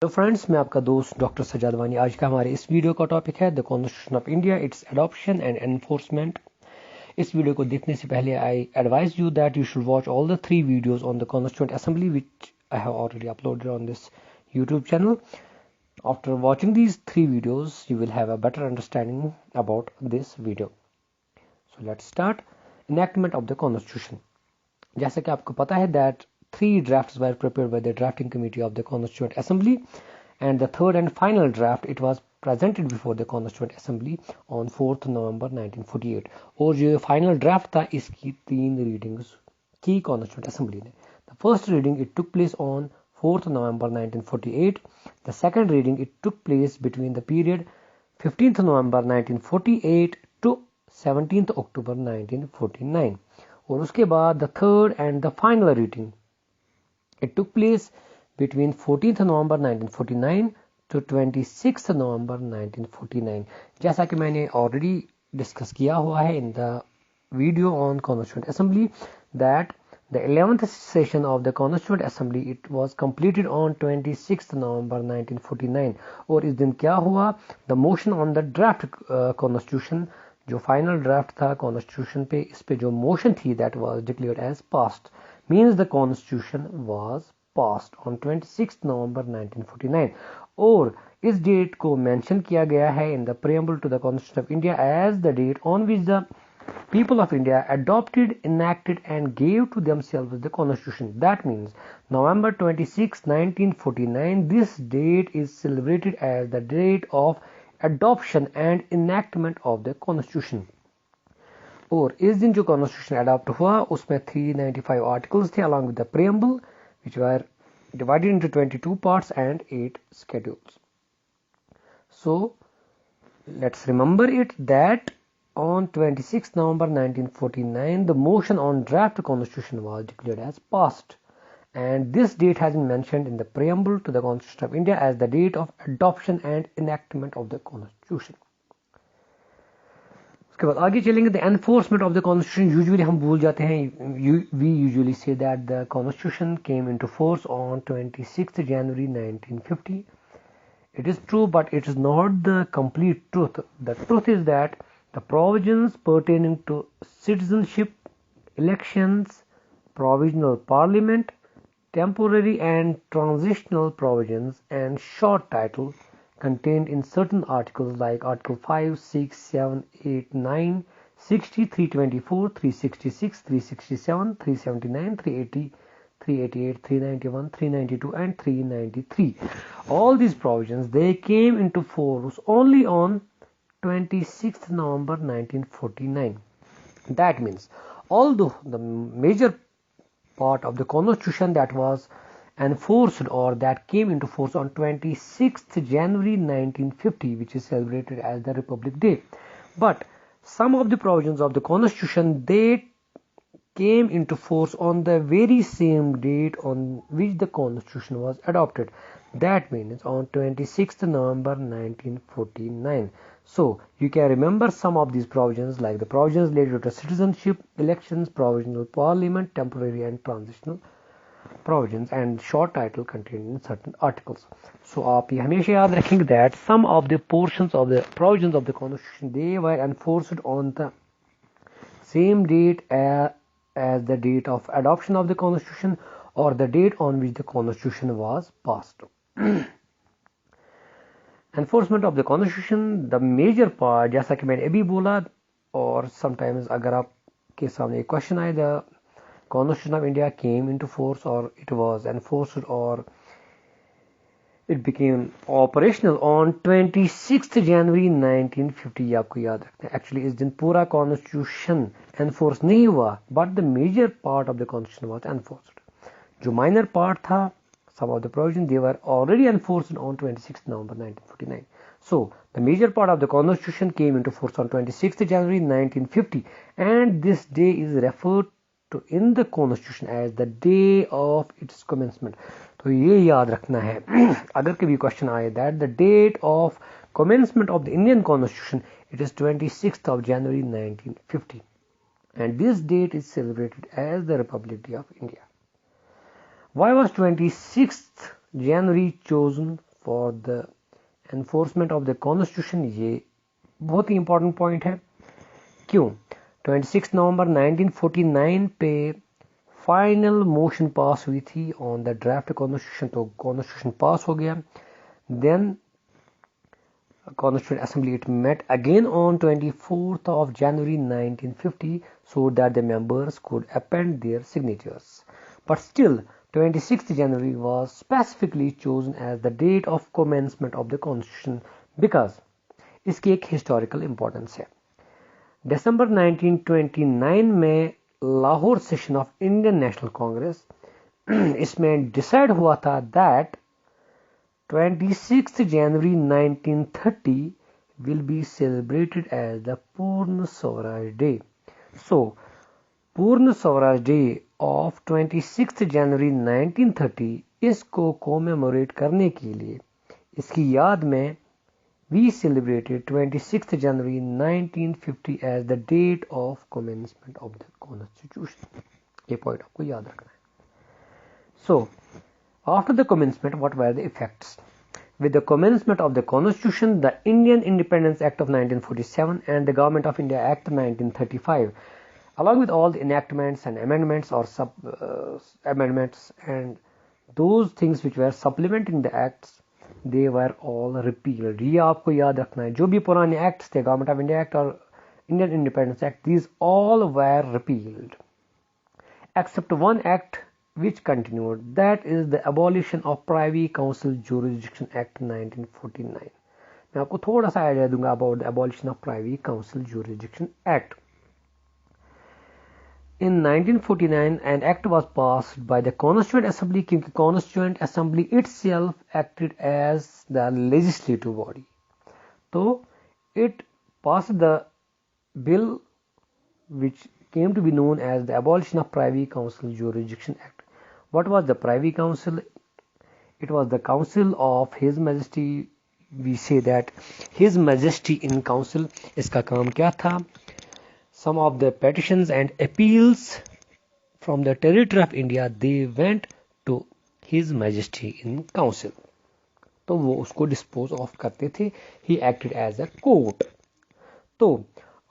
Hello friends, मैं आपका दोस्त डॉक्टर सजाद वानी। आज का हमारे इस वीडियो का टॉपिक है the constitution of India, it's adoption and enforcement. इस वीडियो को देखने से पहले I advise you that you should watch all the 3 videos on the constituent assembly which I have already uploaded on this YouTube channel. After watching these 3 videos, you will have a better understanding about this video. So let's start. Enactment of the Constitution. जैसा कि आपको पता है that 3 drafts were prepared by the drafting committee of the Constituent Assembly, and the third and final draft it was presented before the Constituent Assembly on 4th November 1948. और जो final draft था इसकी 3 readings की Constituent Assembly ने. The first reading it took place on 4th November 1948. The second reading it took place between the period 15th November 1948 to 17th October 1949. और उसके बाद the third and the final reading it took place between 14th November 1949 to 26th November 1949. जैसा कि मैंने already discuss किया हुआ है in the video on Constituent Assembly that the 11th session of the Constituent Assembly it was completed on 26th November 1949. और इस दिन क्या हुआ? The motion on the draft Constitution, जो फाइनल ड्राफ्ट था कॉन्स्टिट्यूशन पे, इस पे जो मोशन थी that was declared as passed, means the constitution was passed on 26 November 1949. और इस डेट को मेंशन किया गया है in the preamble to the constitution of India as the date on which the people of India adopted, enacted and gave to themselves the constitution. That means November 26, 1949, this date is celebrated as the date of adoption and enactment of the constitution. और इस दिन जो constitution adopt हुआ उसमें 395 articles थे along with the preamble which were divided into 22 parts and 8 schedules. So let's remember it that on 26 November 1949 the motion on draft constitution was declared as passed, and this date has been mentioned in the preamble to the Constitution of India as the date of adoption and enactment of the Constitution. उसके बाद आगे चलेंगे. the enforcement of the Constitution. usually हम भूल जाते हैं, we usually say that the Constitution came into force on 26th January 1950. It is true, but it is not the complete truth. The truth is that the provisions pertaining to citizenship, elections, provisional parliament, temporary and transitional provisions and short title contained in certain articles like Article 5, 6, 7, 8, 9, 60, 324, 366, 367, 379, 380, 388, 391, 392 and 393. All these provisions, they came into force only on 26th November 1949. That means although the major part of the constitution that was enforced or that came into force on 26th January 1950, which is celebrated as the Republic Day, but some of the provisions of the constitution they came into force on the very same date on which the constitution was adopted. That means on 26th November 1949. So you can remember some of these provisions like the provisions related to citizenship, elections, provisional parliament, temporary and transitional provisions and short title contained in certain articles. So आप ये हमेशा याद रखेंगे that some of the portions of the provisions of the constitution they were enforced on the same date as the date of adoption of the constitution or the date on which the constitution was passed. Enforcement of the constitution, the major part, जैसा कि मैंने अभी बोला, और sometimes अगर आपके सामने एक question आए, the Constitution of India came into force or it was enforced or it became operational on 26th January 1950. ये आपको याद रखना है. Actually इस दिन पूरा constitution enforce नहीं हुआ, but the major part of the constitution was enforced. जो minor part था, some of the provisions they were already enforced on 26th November 1949. So the major part of the constitution came into force on 26th January 1950, and this day is referred to in the constitution as the day of its commencement. तो ये याद रखना है अगर कभी question आए that the date of commencement of the Indian constitution it is 26th of January 1950, and this date is celebrated as the Republic Day of India. Why was 26th January chosen for the enforcement of the constitution, ये बहुत ही important point है. क्यों? 26 November 1949 पे final motion pass हुई थी on the draft constitution, तो constitution pass हो गया. Then Constituent Assembly it met again on 24th of January 1950 so that the members could append their signatures. But still, 26th January was specifically chosen as the date of commencement of the Constitution because इसकी एक historical importance है. December 1929 में Lahore session of Indian national Congress इसमें decide हुआ था that 26th January 1930 will be celebrated as the Purna Swaraj Day. So, Purna Swaraj Day of 26th January 1930 इसको commemorate करने के लिए इसकी याद में we celebrated 26th January 1950 as the date of commencement of the Constitution. ये point आपको याद रखना है. So, after the commencement, what were the effects? With the commencement of the Constitution, the Indian Independence Act of 1947 and the Government of India Act 1935, along with all the enactments and amendments or amendments and those things which were supplementing the acts, they were all repealed. ये आपको याद रखना है. जो भी पुराने acts थे, Government of India Act और Indian Independence Act, these all were repealed, except one act which continued, that is the abolition of Privy Council Jurisdiction Act 1949. मैं आपको थोड़ा सा आइडिया दूंगा about the abolition of Privy Council Jurisdiction Act. In 1949, an act was passed by the Constituent Assembly क्योंकि Constituent Assembly itself acted as the legislative body. So, it passed the bill which came to be known as the abolition of Privy Council Jurisdiction Act. What was the Privy Council? It was the council of His Majesty. We say that His Majesty in Council. इसका काम क्या था? Some of the petitions and appeals from the territory of India, they went to His Majesty in Council. तो वो उसको dispose of करते थे. He acted as a court. तो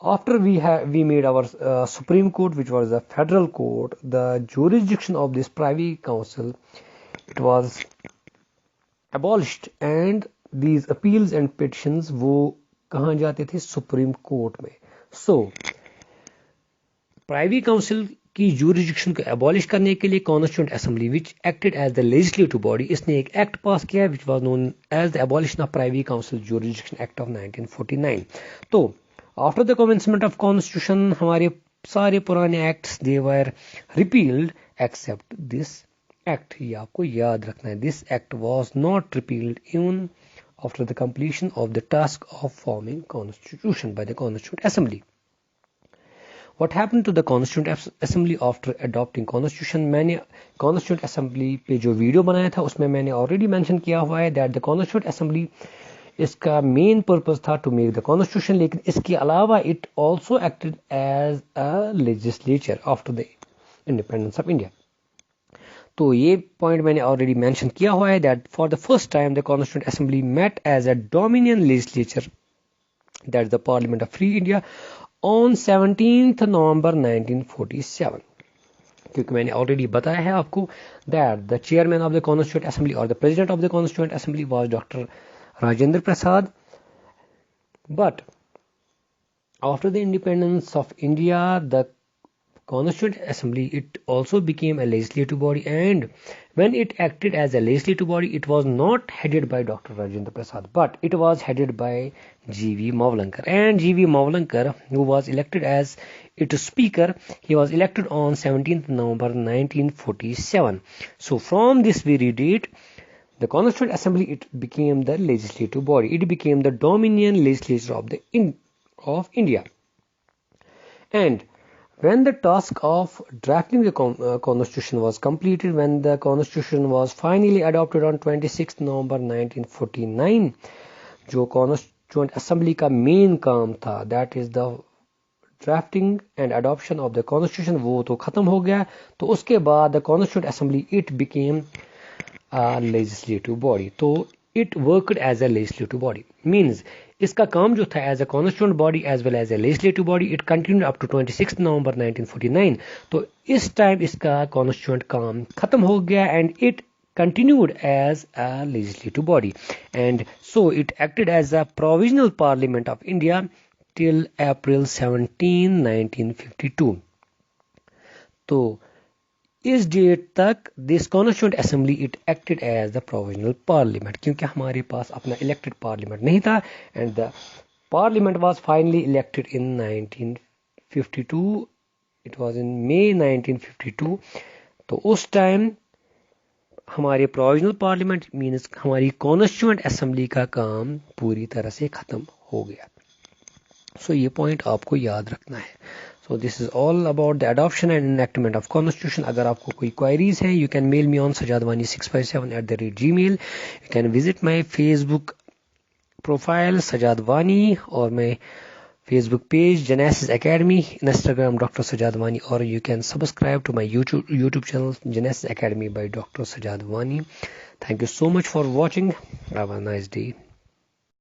after we made our Supreme Court, which was a federal court, the jurisdiction of this Privy Council, it was abolished, and these appeals and petitions वो कहाँ जाते थे? Supreme Court में. So, Privy Council की jurisdiction को abolish करने के लिए Constituent Assembly, which acted as the legislative body, इसने एक act pass किया which was known as the abolition of Privy Council Jurisdiction Act of 1949. तो after the commencement of Constitution, हमारे सारे पुराने acts they were repealed except this act. ये आपको याद रखना है. This act was not repealed even after the completion of the task of forming Constitution by the Constituent Assembly. What happened to the Constituent Assembly after adopting Constitution? मैंने Constituent Assembly पे जो video बनाया था उसमें मैंने already mention किया हुआ है that the Constituent Assembly इसका मेन पर्पस था टू मेक द कॉन्स्टिट्यूशन, लेकिन इसके अलावा it also acted as a legislature after the independence of India. तो ये पॉइंट मैंने ऑलरेडी मेंशन किया हुआ है that for the first time the constituent assembly met as a dominion legislature, that the parliament of free India, on 17 November 1947. क्योंकि मैंने already बताया है आपको that the chairman of the constituent assembly और the president of the constituent assembly was doctor Rajendra Prasad. But after the independence of India, the Constituent Assembly, it also became a legislative body, and when it acted as a legislative body, it was not headed by Dr. Rajendra Prasad, but it was headed by G.V. Mavlankar. And G.V. Mavlankar, who was elected as its speaker, he was elected on 17th November 1947. So from this very date, the Constituent Assembly, it became the legislative body. It became the dominion legislature of India. And when the task of drafting the Constitution was completed, when the Constitution was finally adopted on 26th November 1949, जो Constituent Assembly का main काम था, that is the drafting and adoption of the Constitution, वो तो खत्म हो गया. तो उसके बाद the Constituent Assembly, it became a legislative body. तो it worked as a legislative body. Means इसका काम जो था as a constituent body as well as a legislative body, it continued up to 26 November 1949. तो इस टाइम इसका constituent काम खत्म हो गया and it continued as a legislative body, and so it acted as a provisional parliament of India till April 17, 1952. तो इस date तक this constituent assembly it acted as the provisional parliament, क्योंकि हमारे पास अपना इलेक्टेड पार्लियामेंट नहीं था and the parliament was finally elected in 1952. It was in May 1952. तो उस टाइम हमारे प्रोविजनल पार्लियामेंट मीन्स हमारी कॉन्स्टिट्यूएंट असेंबली का काम पूरी तरह से ख़त्म हो गया. सो ये पॉइंट आपको याद रखना है. So this is all about the adoption and enactment of constitution. अगर आपको कोई queries हैं, you can mail me on sajadwani657@gmail. You can visit my Facebook profile sajadwani और my Facebook page Genesis Academy, Instagram Dr. Sajadwani, or you can subscribe to my YouTube channel Genesis Academy by Dr. Sajadwani. Thank you so much for watching. Have a nice day.